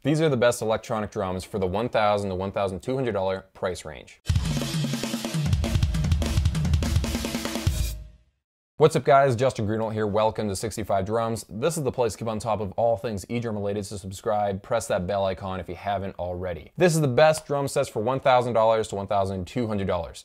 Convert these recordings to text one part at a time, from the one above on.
These are the best electronic drums for the $1,000 to $1,200 price range. What's up guys, Justin Greenwald here, welcome to 65 Drums. This is the place to keep on top of all things e-drum related, so subscribe, press that bell icon if you haven't already. This is the best drum sets for $1,000 to $1,200.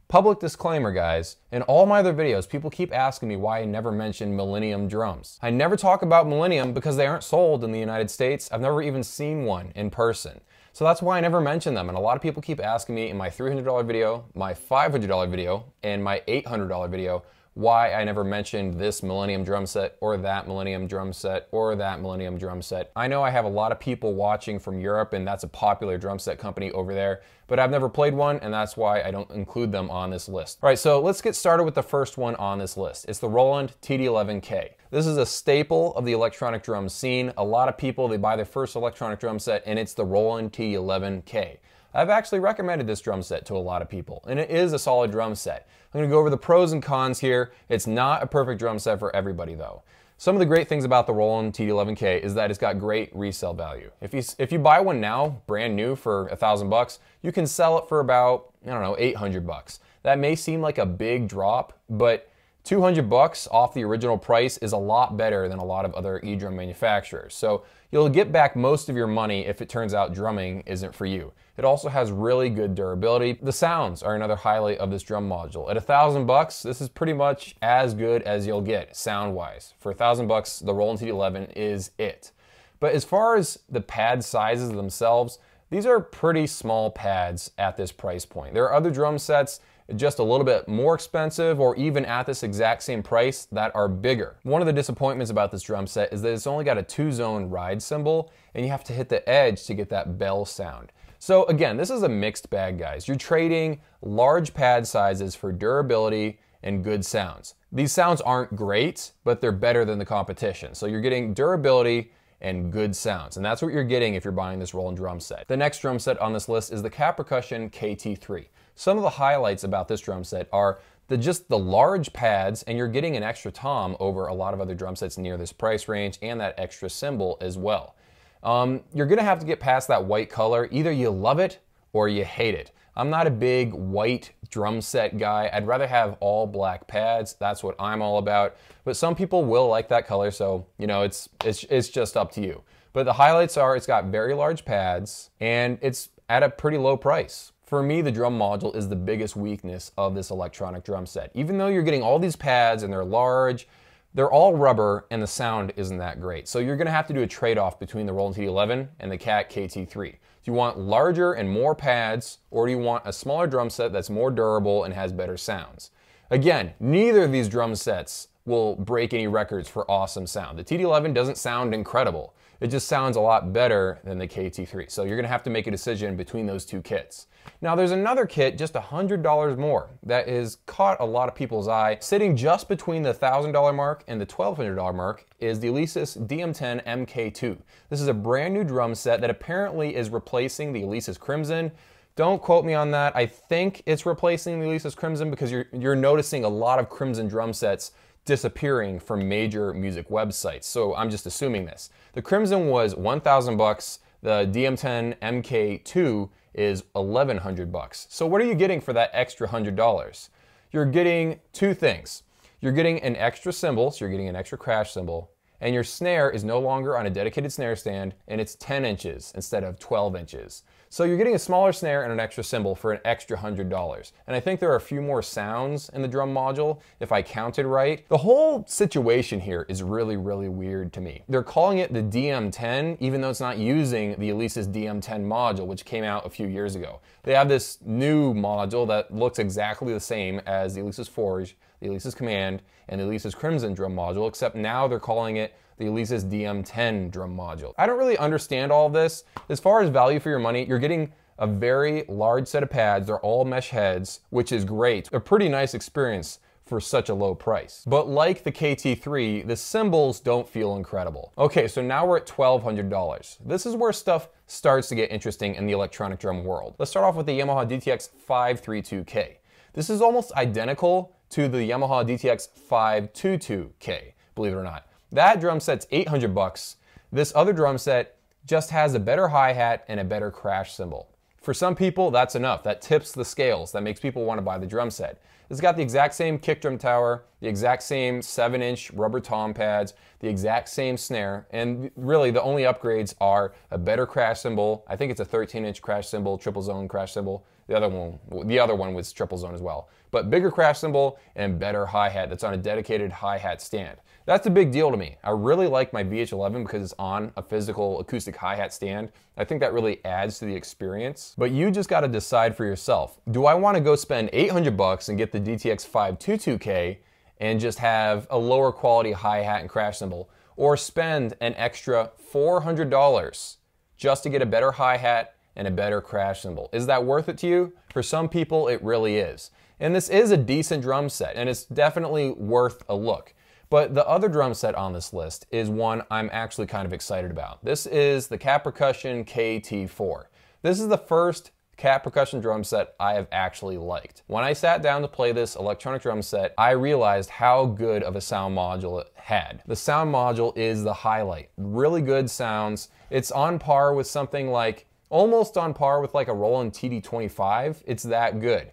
Public disclaimer guys, in all my other videos, people keep asking me why I never mention Millennium drums. I never talk about Millennium because they aren't sold in the United States. I've never even seen one in person. So that's why I never mention them, and a lot of people keep asking me in my $300 video, my $500 video, and my $800 video, why I never mentioned this Millennium drum set or that Millennium drum set or that Millennium drum set. I know I have a lot of people watching from Europe and that's a popular drum set company over there, but I've never played one and that's why I don't include them on this list. All right, so let's get started with the first one on this list. It's the Roland TD11K. This is a staple of the electronic drum scene. A lot of people, they buy their first electronic drum set and it's the Roland TD11K. I've actually recommended this drum set to a lot of people, and it is a solid drum set. I'm going to go over the pros and cons here. It's not a perfect drum set for everybody though. Some of the great things about the Roland TD11K is that it's got great resale value. If you buy one now, brand new for $1,000, you can sell it for about, I don't know, $800. That may seem like a big drop, but $200 off the original price is a lot better than a lot of other e-drum manufacturers. So you'll get back most of your money if it turns out drumming isn't for you. It also has really good durability. The sounds are another highlight of this drum module. At $1,000, this is pretty much as good as you'll get sound-wise. For $1,000, the Roland TD11 is it. But as far as the pad sizes themselves, these are pretty small pads at this price point. There are other drum sets just a little bit more expensive or even at this exact same price that are bigger. One of the disappointments about this drum set is that it's only got a 2-zone ride cymbal and you have to hit the edge to get that bell sound. So again, this is a mixed bag guys. You're trading large pad sizes for durability and good sounds. These sounds aren't great, but they're better than the competition. So you're getting durability and good sounds. And that's what you're getting if you're buying this Roland drum set. The next drum set on this list is the Kat KT4. Some of the highlights about this drum set are just the large pads, and you're getting an extra tom over a lot of other drum sets near this price range, and that extra cymbal as well. You're gonna have to get past that white color. Either you love it or you hate it. I'm not a big white drum set guy. I'd rather have all black pads. That's what I'm all about. But some people will like that color, so you know, it's just up to you. But the highlights are it's got very large pads and it's at a pretty low price. For me, the drum module is the biggest weakness of this electronic drum set. Even though you're getting all these pads and they're large, they're all rubber and the sound isn't that great. So you're gonna have to do a trade-off between the Roland TD11 and the Kat KT4. Do you want larger and more pads, or do you want a smaller drum set that's more durable and has better sounds? Again, neither of these drum sets will break any records for awesome sound. The TD11 doesn't sound incredible. It just sounds a lot better than the KT4. So you're gonna have to make a decision between those two kits. Now there's another kit just $100 more that has caught a lot of people's eye. Sitting just between the $1,000 mark and the $1,200 mark is the Alesis DM10 MKII. This is a brand new drum set that apparently is replacing the Alesis Crimson. Don't quote me on that. I think it's replacing the Alesis Crimson because you're noticing a lot of Crimson drum sets disappearing from major music websites. So I'm just assuming this. The Crimson was $1,000. The DM10 MKII is $1,100. So what are you getting for that extra $100? You're getting two things. You're getting an extra cymbal, so you're getting an extra crash cymbal, and your snare is no longer on a dedicated snare stand, and it's 10 inches instead of 12 inches. So you're getting a smaller snare and an extra cymbal for an extra $100. And I think there are a few more sounds in the drum module, if I counted right. The whole situation here is really, really weird to me. They're calling it the DM10, even though it's not using the Alesis DM10 module, which came out a few years ago. They have this new module that looks exactly the same as the Alesis Forge, the Alesis Command, and the Alesis Crimson drum module, except now they're calling it the Alesis DM10 drum module. I don't really understand all of this. As far as value for your money, you're getting a very large set of pads. They're all mesh heads, which is great. A pretty nice experience for such a low price. But like the KT4, the cymbals don't feel incredible. Okay, so now we're at $1,200. This is where stuff starts to get interesting in the electronic drum world. Let's start off with the Yamaha DTX 532K. This is almost identical to the Yamaha DTX 522K, believe it or not. That drum set's $800. This other drum set just has a better hi-hat and a better crash cymbal. For some people, that's enough. That tips the scales. That makes people want to buy the drum set. It's got the exact same kick drum tower, the exact same 7-inch rubber tom pads, the exact same snare, and really the only upgrades are a better crash cymbal. I think it's a 13-inch crash cymbal, triple zone crash cymbal. The other one was triple zone as well. But bigger crash cymbal and better hi-hat that's on a dedicated hi-hat stand. That's a big deal to me. I really like my VH11 because it's on a physical acoustic hi-hat stand. I think that really adds to the experience. But you just got to decide for yourself. Do I want to go spend $800 and get the DTX 522K and just have a lower quality hi-hat and crash cymbal, or spend an extra $400 just to get a better hi-hat and a better crash cymbal? Is that worth it to you? For some people, it really is. And this is a decent drum set, and it's definitely worth a look. But the other drum set on this list is one I'm actually kind of excited about. This is the Kat KT4. This is the first Kat percussion drum set I have actually liked. When I sat down to play this electronic drum set, I realized how good of a sound module it had. The sound module is the highlight. Really good sounds. It's on par with something like, almost on par with like a Roland TD-25. It's that good.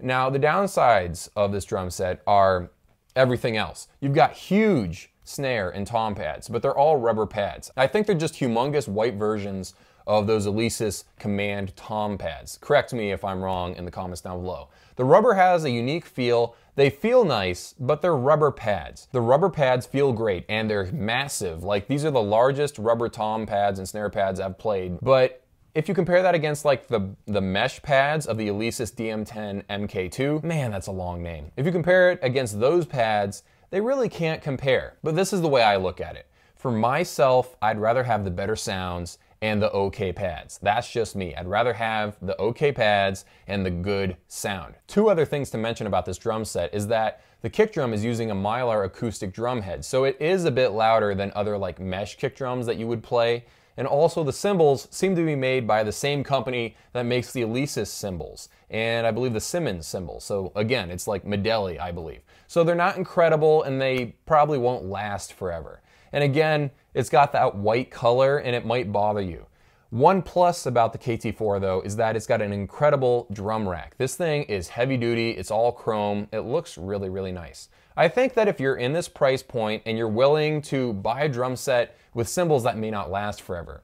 Now, the downsides of this drum set are everything else. You've got huge snare and tom pads, but they're all rubber pads. I think they're just humongous white versions of those Alesis Command tom pads. Correct me if I'm wrong in the comments down below. The rubber has a unique feel. They feel nice, but they're rubber pads. The rubber pads feel great, and they're massive. Like, these are the largest rubber tom pads and snare pads I've played, but if you compare that against like the mesh pads of the Alesis DM10 MKII, man, that's a long name. If you compare it against those pads, they really can't compare. But this is the way I look at it. For myself, I'd rather have the better sounds and the okay pads. That's just me. I'd rather have the okay pads and the good sound. Two other things to mention about this drum set is that the kick drum is using a Mylar acoustic drum head, so it is a bit louder than other like mesh kick drums that you would play. And also the cymbals seem to be made by the same company that makes the Alesis cymbals, and I believe the Simmons cymbals. So again, it's like Medeli, I believe. So they're not incredible, and they probably won't last forever. And again, it's got that white color, and it might bother you. One plus about the KT4 though is that it's got an incredible drum rack. This thing is heavy duty, it's all chrome, it looks really, really nice. I think that if you're in this price point and you're willing to buy a drum set with cymbals that may not last forever,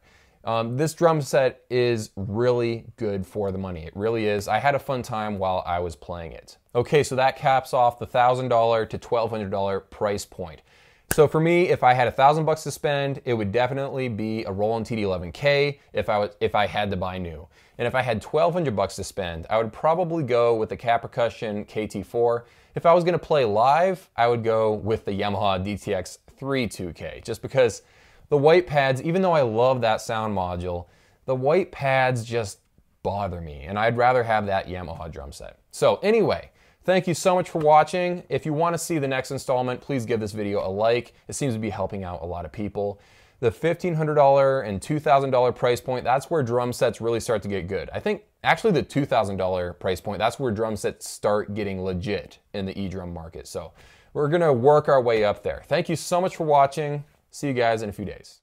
this drum set is really good for the money. It really is. I had a fun time while I was playing it. Okay, so that caps off the $1,000 to $1,200 price point. So for me, if I had $1,000 to spend, it would definitely be a Roland TD-11K if I had to buy new. And if I had $1,200 to spend, I would probably go with the Kat Percussion KT4. If I was going to play live, I would go with the Yamaha DTX 32K, just because the white pads, even though I love that sound module, the white pads just bother me, and I'd rather have that Yamaha drum set. So anyway, thank you so much for watching. If you want to see the next installment, please give this video a like. It seems to be helping out a lot of people. The $1,500 and $2,000 price point, that's where drum sets really start to get good. I think actually the $2,000 price point, that's where drum sets start getting legit in the e-drum market. So we're gonna work our way up there. Thank you so much for watching. See you guys in a few days.